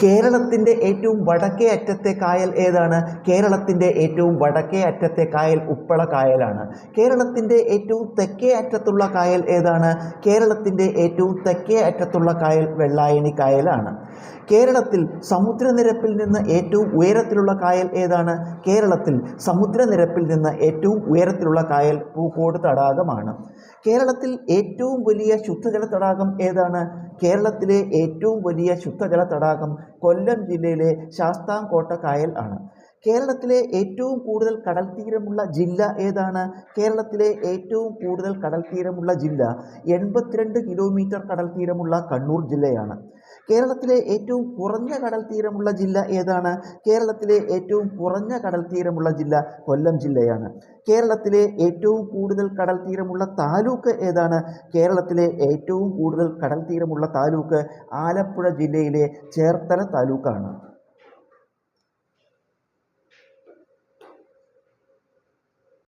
കേരളത്തിൻ്റെ ഏറ്റവും വടക്കേ അറ്റത്തെ കായൽ ഏതാണ്? കേരളത്തിൻ്റെ ഏറ്റവും വടക്കേ അറ്റത്തെ കായൽ ഉപ്പള കായലാണ്. കേരളത്തിൻ്റെ ഏറ്റവും തെക്കേ അറ്റത്തുള്ള കായൽ ഏതാണ്? കേരളത്തിൻ്റെ ഏറ്റവും തെക്കേ അറ്റത്തുള്ള കായൽ വെള്ളായണി കായലാണ്. കേരളത്തിൽ സമുദ്രനിരപ്പിൽ നിന്ന് ഏറ്റവും ഉയരത്തിലുള്ള കായൽ ഏതാണ്? കേരളത്തിൽ സമുദ്രനിരപ്പിൽ നിന്ന് ഏറ്റവും ഉയരത്തിലുള്ള കായൽ പൂക്കോട് തടാകമാണ്. കേരളത്തിൽ ഏറ്റവും വലിയ ശുദ്ധജല തടാകം ഏതാണ്? കേരളത്തിലെ ഏറ്റവും വലിയ ശുദ്ധജല തടാകം കൊല്ലം ജില്ലയിലെ ശാസ്താംകോട്ട കായൽ ആണ്. കേരളത്തിലെ ഏറ്റവും കൂടുതൽ കടൽ തീരമുള്ള ജില്ല ഏതാണ്? കേരളത്തിലെ ഏറ്റവും കൂടുതൽ കടൽ തീരമുള്ള ജില്ല 82 കിലോമീറ്റർ കടൽ തീരമുള്ള കണ്ണൂർ ജില്ലയാണ്. കേരളത്തിലെ ഏറ്റവും കുറഞ്ഞ കടൽ തീരമുള്ള ജില്ല ഏതാണ്? കേരളത്തിലെ ഏറ്റവും കുറഞ്ഞ കടൽ തീരമുള്ള ജില്ല കൊല്ലം ജില്ലയാണ്. കേരളത്തിലെ ഏറ്റവും കൂടുതൽ കടൽ തീരമുള്ള താലൂക്ക് ഏതാണ്? കേരളത്തിലെ ഏറ്റവും കൂടുതൽ കടൽ തീരമുള്ള താലൂക്ക് ആലപ്പുഴ ജില്ലയിലെ ചേർത്തല താലൂക്കാണ്.